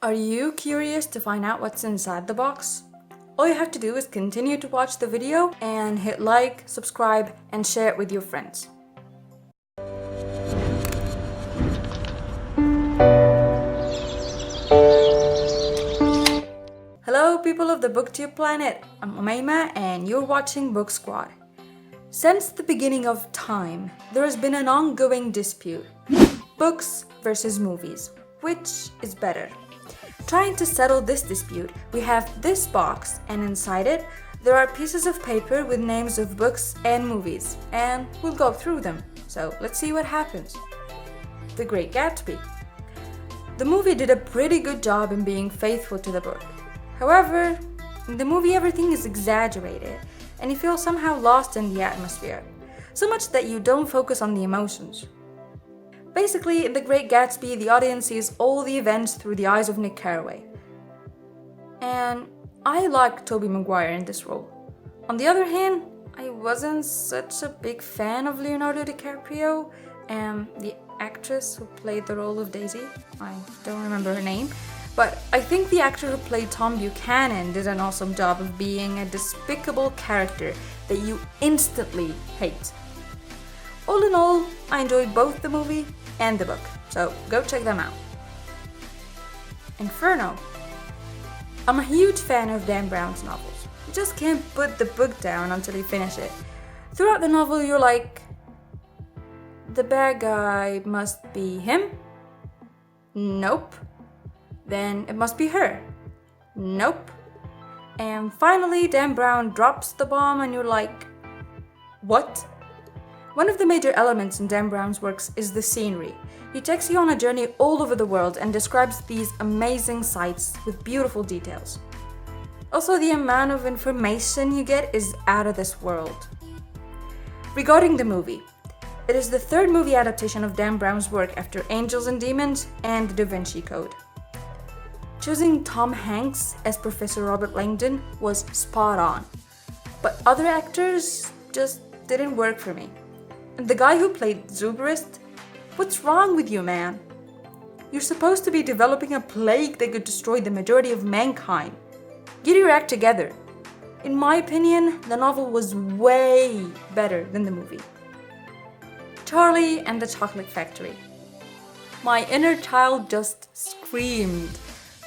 Are you curious to find out what's inside the box? All you have to do is continue to watch the video and hit like, subscribe, and share it with your friends. Hello people of the BookTube planet, I'm Umayma and you're watching Book Squad. Since the beginning of time, there has been an ongoing dispute. Books versus movies. Which is better? Trying to settle this dispute, we have this box, and inside it, there are pieces of paper with names of books and movies, and we'll go through them. So let's see what happens. The Great Gatsby. The movie did a pretty good job in being faithful to the book. However, in the movie everything is exaggerated, and you feel somehow lost in the atmosphere, so much that you don't focus on the emotions. Basically, in The Great Gatsby, the audience sees all the events through the eyes of Nick Carraway. And I like Tobey Maguire in this role. On the other hand, I wasn't such a big fan of Leonardo DiCaprio and the actress who played the role of Daisy. I don't remember her name. But I think the actor who played Tom Buchanan did an awesome job of being a despicable character that you instantly hate. All in all, I enjoyed both the movie and the book, so go check them out. Inferno. I'm a huge fan of Dan Brown's novels. You just can't put the book down until you finish it. Throughout the novel, you're like, the bad guy must be him? Nope. Then it must be her? Nope. And finally, Dan Brown drops the bomb and you're like, what? One of the major elements in Dan Brown's works is the scenery. He takes you on a journey all over the world and describes these amazing sights with beautiful details. Also, the amount of information you get is out of this world. Regarding the movie, it is the third movie adaptation of Dan Brown's work after Angels and Demons and The Da Vinci Code. Choosing Tom Hanks as Professor Robert Langdon was spot on, but other actors just didn't work for me. And the guy who played Zubrist, what's wrong with you, man? You're supposed to be developing a plague that could destroy the majority of mankind. Get your act together. In my opinion, the novel was way better than the movie. Charlie and the Chocolate Factory. My inner child just screamed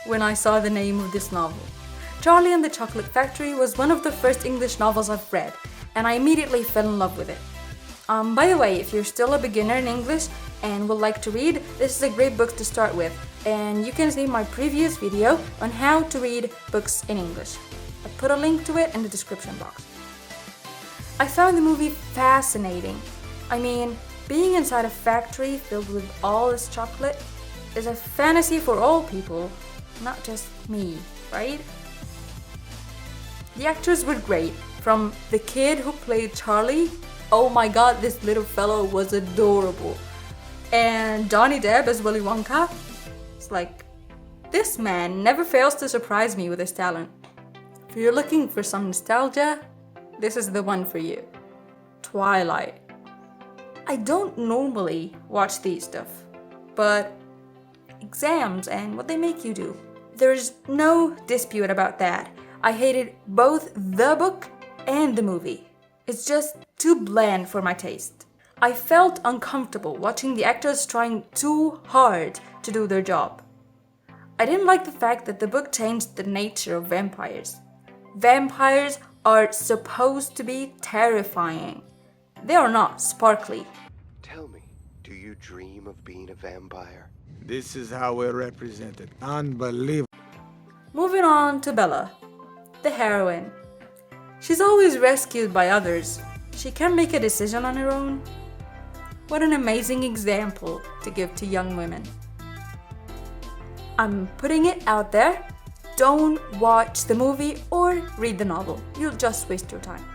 when I saw the name of this novel. Charlie and the Chocolate Factory was one of the first English novels I've read, and I immediately fell in love with it. By the way, if you're still a beginner in English and would like to read, this is a great book to start with, and you can see my previous video on how to read books in English. I put a link to it in the description box. I found the movie fascinating. I mean, being inside a factory filled with all this chocolate is a fantasy for all people, not just me, right? The actors were great, from the kid who played Charlie. Oh my god, this little fellow was adorable. And Johnny Depp as Willy Wonka. It's like, this man never fails to surprise me with his talent. If you're looking for some nostalgia, this is the one for you. Twilight. I don't normally watch these stuff, but exams and what they make you do. There's no dispute about that. I hated both the book and the movie. It's just too bland for my taste. I felt uncomfortable watching the actors trying too hard to do their job. I didn't like the fact that the book changed the nature of vampires. Vampires are supposed to be terrifying. They are not sparkly. Tell me, do you dream of being a vampire? This is how we're represented. Unbelievable. Moving on to Bella, the heroine. She's always rescued by others. She can't make a decision on her own. What an amazing example to give to young women. I'm putting it out there. Don't watch the movie or read the novel. You'll just waste your time.